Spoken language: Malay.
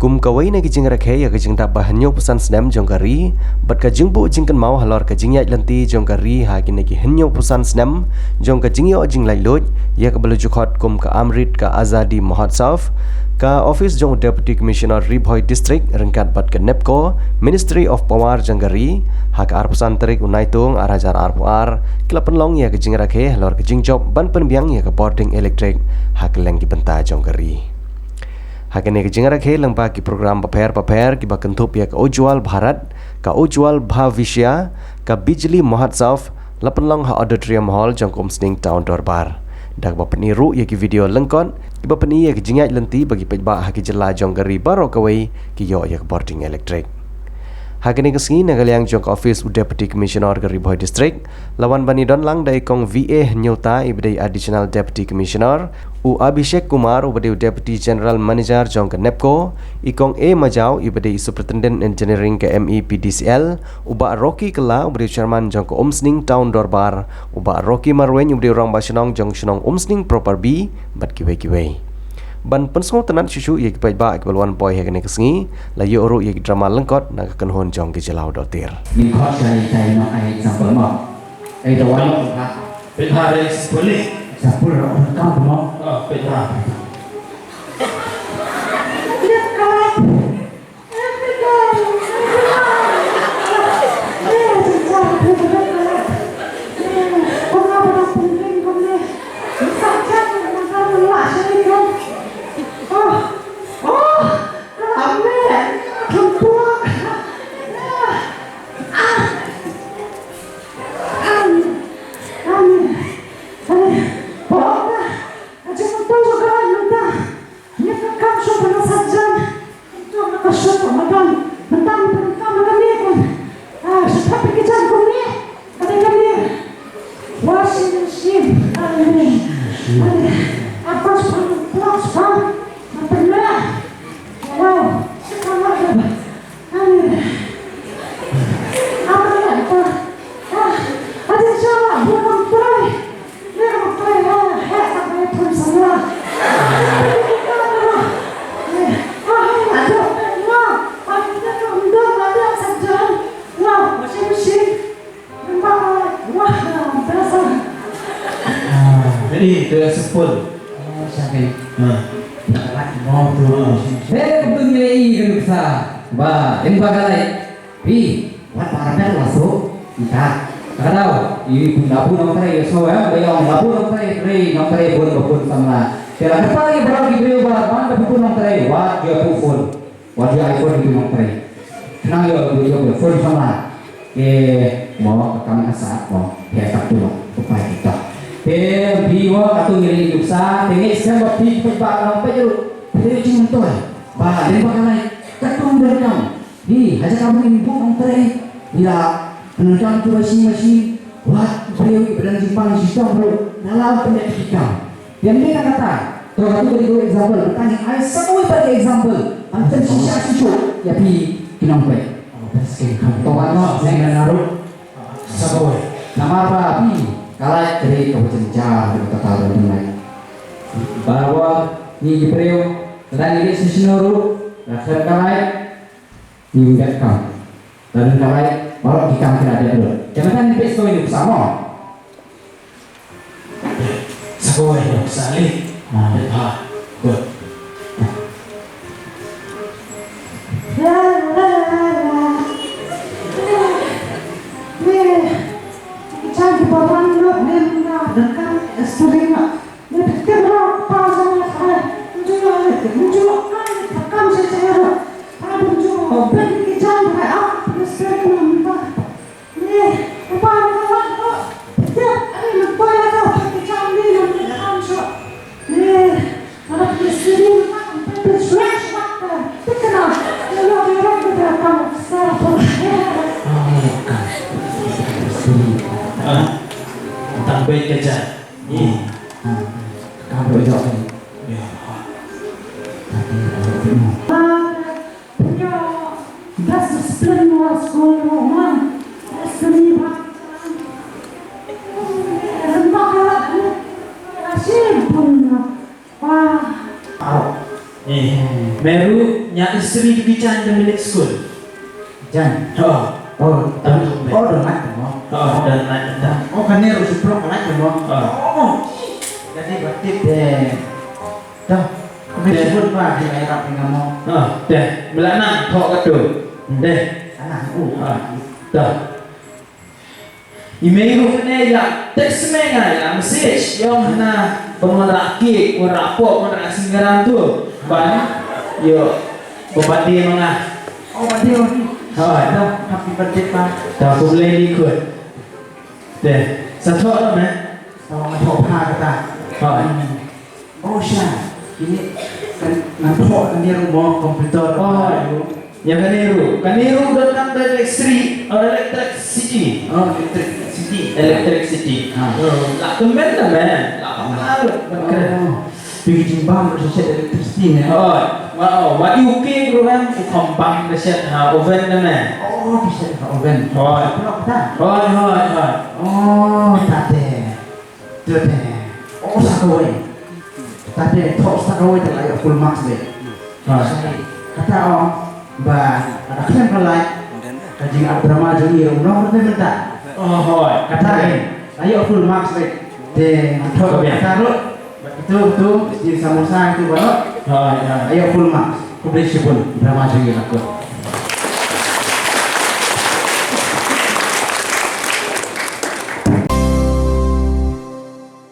kum kawai na kijing rakhe ya kijing tak bahanyo pesan snem jongkari bat ka jingbu jingkan mau halor ka jingya lanti jongkari ha kini ki henyo pesan snem jong ka jingyo jing lai lot ya ka belujukot kum ka amrit ka azadi mahotsav ka office jong deputy commissioner Ribhoi district rengkat bat ka nepco ministry of power jongkari ha ka arpesan terik unaitung arajar arpuar kelapan long ya kijing rakhe halor ka jingjob ban penbiang ya ka boarding electric ha ka lengki benta jongkari. Hakane ke jingara ke lengpa ki program paper ki bakentup ya ka Ujwal Bharat ka Ujwal Bhavishya ka Bijli Mahotsav lapenlang ha auditorium hall jangkom sning town Dorbar dak bapni ru ya ki video lengkon ki bapni ya ki jingat lenti bagi pejba ha ki jela jonggari baro kawai ki yo ya ka boarding electric. Hakane ke singi nagaliang jong office deputy commissioner ke Ribhoi district lawan bani don lang dai kong VA nyota ibdai additional deputy commissioner u Abhishek Kumar ubadai deputy general manager jong ke nepco ikong A Majau ibadai superintendent engineering ke MEPDCL uba Rocky Kela ubadai chairman jong ke Umsning town Dorbar uba Rocky Marwen ubadai orang Basinong jong Sunong Umsning proper B bat kiwei ban pensong tenan susu ye kipai ba ikbalwan boy he kene kesengi la yo ru ye drama lengkot na kan hon jong ke jelau dotir ni khot cari tai no ai example mo ai to wan mo kaเป็นท่าเรสปุลิ sapul ro ka mo เป็นท่า Jadi dia sepul. Sampai nak mau tu. Begini kan bisa. Ba, yang bagalai. Wat parabel masuk. Kita. Kadau, ini pun dapur nomor ya so ya, bayang dapur nomor 3 nomor pun sama. Kira apa lagi berapa video mana pun nomor 3, wat dia phone. Wat dia iPhone itu nomor 3. Kenang yo phone sama. Mau kami asal mau kayak tu upaya kita. Biwa katu ngiri duksa tengi sebab di tempat lampai tu dia cuma tu bah dia pakai katu berekam di hajar kamu ini bukan terai dia penerjang tu mesin buat beliau berdan simpang sistem bro dalam pendidikan yang dia kata tu katu beri example bertanya I semua bagi example macam sisa sisu ya di kinampai bersih kamu tahu apa saya naruh Saboy. nama apa kalau dari kebencian kita tahu dengan bahwa ni Jibril dan ini sesuatu rasa kalai diungkapkan dan kalai baru kita tidak ada dulu. Jangan di pesto ini bersama. Saboy sekali. Nah, good. Tentang baik kerja. Kamu berjawab. Ya. Meru nya istri bicara di milik school. Jan. Oh, Oh, udah naik semua. dan naik. Oh, kan ini harus pro naik semua. Oh. Jadi berarti deh. Dah, disebut Pak di daerah Pingamo. Deh, belakang kok kedua. Deh, Anak, dah. Email ni ya teks mengai ya message yang na pemeraki, merapok, merasinggaran tu. Ban, yo, bupati mana? Oh, berarti dah, happy birthday Pak. Dah aku boleh ikut. Deh, satu apa? Sama thọ pha kata. Oh, Syah. Ini kan nanti kan dia rumah komputer. Oh, yang kaniru datang dari electricity. Oh, electricity. Electricity. Lah kemen lah men. Lah pengaruh. Pergi jimbang bersih electricity ni. Wow, what you can program to compang reset oven lah men. Oh, bisa ke oven. Pelok tak? Oh, tak deh. Tu deh. Oh, sakoi. Tak deh. Thọ sakoi tak layak full marks deh. Kata orang, bah, ada kan kalau kajing drama jadi nomor tu minta. Kata layak full marks deh. Deh, thọ kata lu. Betul di samosa itu baru. Ayo full marks. Publish pun drama jadi aku.